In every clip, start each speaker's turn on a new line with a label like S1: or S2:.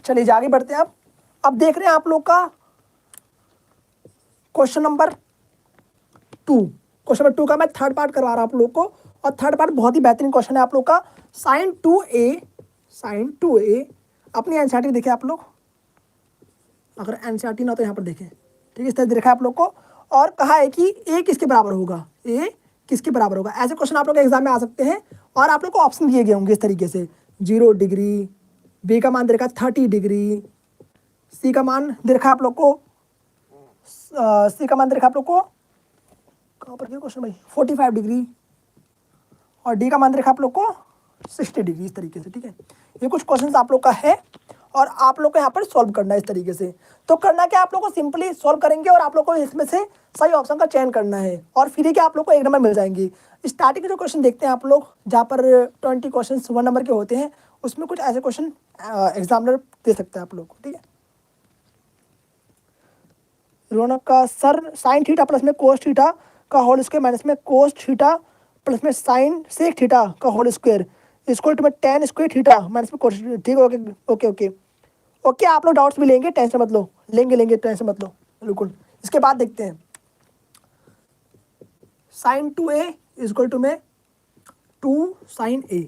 S1: चलिए आगे बढ़ते हैं। अब देख रहे हैं आप लोग का क्वेश्चन नंबर 2। क्वेश्चन नंबर 2 का मैं थर्ड पार्ट करवा रहा हूं आप लोग को, और थर्ड पार्ट बहुत ही बेहतरीन क्वेश्चन है आप लोग का। sin 2a अपनी एनसीईआरटी देखें आप लोग, अगर एनसीईआरटी ना तो यहाँ पर देखें, ठीक है, इस तरह देखा है आप लोग को। और कहा है कि a किसके बराबर होगा, a किसके बराबर होगा। ऐसे क्वेश्चन आप लोग के एग्जाम में आ सकते हैं, और आप लोग को ऑप्शन दिए गए होंगे इस तरीके से, 0 डिग्री, बी का मान दे रखा 30 डिग्री, सी का मान दे रखा आप लोग को सी का मान दे रखा आप लोग को कहाँ पर क्वेश्चन भाई 45 डिग्री, और डी का मान दे रखा आप लोग को 60 डिग्री, इस तरीके से। ठीक है, ये कुछ क्वेश्चन आप लोग का है, और आप लोग को यहाँ पर सॉल्व करना है इस तरीके से। तो करना क्या, आप लोग को सिंपली सॉल्व करेंगे, और आप लोग को इसमें से सही ऑप्शन का चयन करना है, और फ्री के आप लोग को 1 नंबर मिल जाएंगे। स्टार्टिंग के जो क्वेश्चन देखते हैं आप लोग, जहाँ पर 20 क्वेश्चन 1 नंबर के होते हैं, उसमें कुछ ऐसे क्वेश्चन एग्जामिनर दे सकते हैं आप लोग को। ठीक है, रौनक का सर साइन थीटा प्लस में कोस थीटा का होल स्क्वायर माइनस में कोस थीटा प्लस में साइन सेक थीटा का होल स्क्वायर इक्वल टू में टेन स्क्वायर थीटा माइनस में कोस। ठीक है, ओके ओके ओके ओके। आप लोग डाउट्स भी लेंगे, टेंशन मत लो, लेंगे टेंशन मत लो, बिल्कुल। इसके बाद देखते हैं sin 2a इक्वल टू में 2 sin a।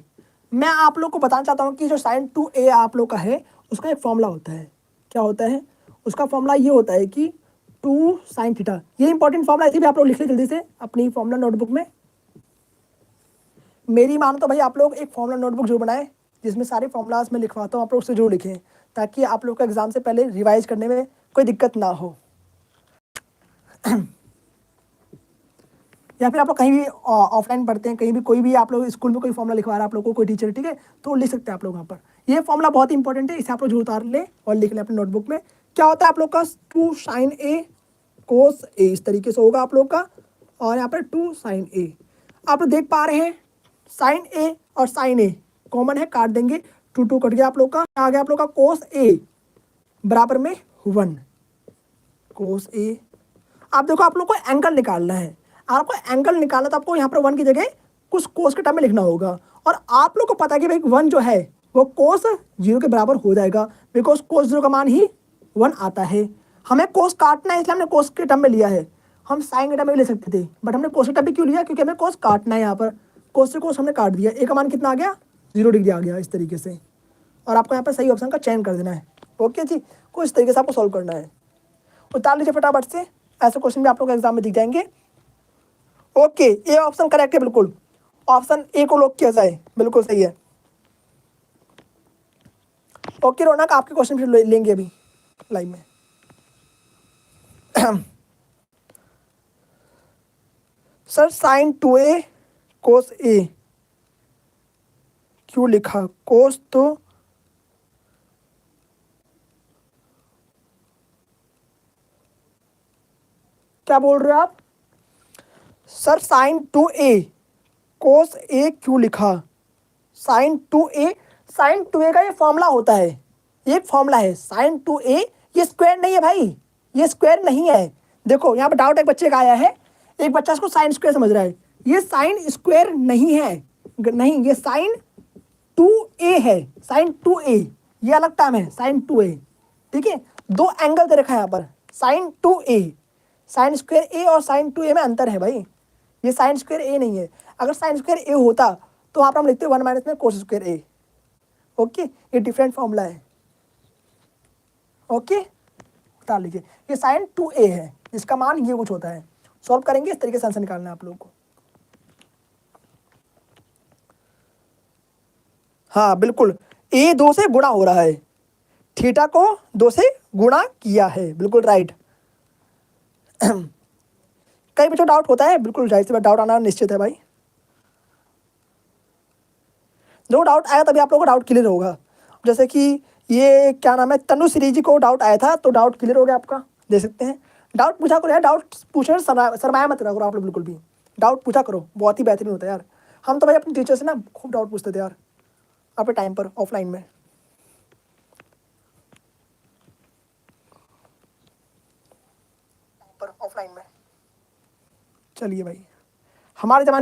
S1: मैं आप लोग को बताना चाहता हूँ कि जो sin 2a आप लोग का है, उसका एक फॉर्मूला होता है। क्या होता है उसका फॉर्मूला? ये होता है कि 2 sin थीटा। ये इंपॉर्टेंट फॉर्मूला, इसी भी आप लोग लिख लें जल्दी से अपनी फॉर्मूला नोटबुक में। मेरी मानो तो भाई आप लोग एक फॉर्मूला नोटबुक जरूर बनाएं, जिसमें सारे फॉर्मूलाज मैं लिखवाता हूँ, आप लोग उससे जरूर लिखें, ताकि आप लोग को एग्जाम से पहले रिवाइज करने में कोई दिक्कत ना हो। या फिर आप लोग कहीं भी ऑफलाइन पढ़ते हैं, कहीं भी कोई भी आप लोग स्कूल में कोई फॉर्मूला लिखवा रहा है आप लोग को कोई टीचर, ठीक है, तो लिख सकते हैं आप लोग वहाँ पर। ये फॉर्मूला बहुत ही इंपॉर्टेंट है, इसे आप लोग जरूर उतार लें और लिख लें अपने नोटबुक में। क्या होता है आप लोग का 2 sin a cos a, इस तरीके से होगा आप लोग का, और यहाँ पर 2 sin a। आप लोग देख पा रहे हैं sin a और sin a कॉमन है, काट देंगे, 2 2 कट गया आप लोग का। आ गया आप लोग का cos a बराबर में 1 cos a। आप देखो आप लोग को एंगल निकालना है, आपको एंगल निकालना तो आपको यहाँ पर 1 की जगह कुछ कोस के टर्म में लिखना होगा। और आप लोग को पता है कि भाई 1 जो है वो कोस 0 के बराबर हो जाएगा, बिकॉज कोस 0 का मान ही 1 आता है। हमें कोस काटना है, इसलिए हमने कोस के टर्म में लिया है। हम साइन के टर्म में भी ले सकते थे, बट हमने कोस के टर्म में क्यों लिया? क्योंकि हमें कोस काटना है। यहाँ पर कोस से कोस हमने काट दिया, ए का मान कितना आ गया? 0 डिग्री आ गया, इस तरीके से। और आपको यहाँ पर सही ऑप्शन का चयन कर देना है। ओके जी, कुछ इस तरीके से आपको सॉल्व करना है। उतार लीजिए फटाफट से, ऐसे क्वेश्चन भी आप लोग एग्जाम में दिख जाएंगे। ओके, ये ऑप्शन करेक्ट है, बिल्कुल ऑप्शन ए को लॉक किया जाए, बिल्कुल सही है। ओके रौनक, आपके क्वेश्चन फिर लेंगे अभी लाइव में। Sir sin 2a cos a क्यों लिखा? कोस तो क्या बोल रहे हो आप? Sir sin 2a cos a क्यों लिखा? sin 2a का ये फॉर्मूला होता है, ये एक फॉर्मूला है sin 2a। ये स्क्वायर नहीं है भाई, ये स्क्वायर नहीं है। देखो यहाँ पर डाउट एक बच्चे का आया है, एक बच्चा इसको साइन स्क्वायर समझ रहा है। ये साइन स्क्वायर नहीं है, नहीं, ये sin 2a है, sin 2a, ये अलग टर्म है sin 2a। ठीक है, 2 एंगल दे रखा है यहाँ पर, sin 2a, sine square a और sin 2a में अंतर है भाई, ये साइन स्क्वायर a नहीं है। अगर साइन स्क्वायर a होता तो वहाँ पर हम लिखते 1 माइनस में कोस स्क्वायर a। ओके, ये डिफरेंट फॉर्मूला है। ओके, उतार लीजिए, ये sin 2a है, इसका मान ये कुछ होता है। सॉल्व करेंगे, इस तरीके से आंसर निकालना है आप लोगों को। हाँ बिल्कुल, a 2 से गुणा हो रहा है, थीटा को 2 से गुणा किया है, बिल्कुल राइट। कई बच्चों डाउट होता है, बिल्कुल जाहिर सी बात, डाउट आना निश्चित है भाई। जो डाउट आया तभी आप लोगों को डाउट क्लियर होगा। जैसे कि ये क्या नाम है, तनुश्री जी को डाउट आया था, तो डाउट क्लियर हो गया आपका, देख सकते हैं। डाउट पूछा करो यार, डाउट पूछने शर्माया मत करो आप लोग, बिल्कुल भी डाउट पूछा करो, बहुत ही बेहतरीन होता है यार। हम तो भाई अपने टीचर से ना खूब डाउट पूछते थे यार, अपने टाइम पर ऑफलाइन में। चलिए भाई, हमारे ज़माने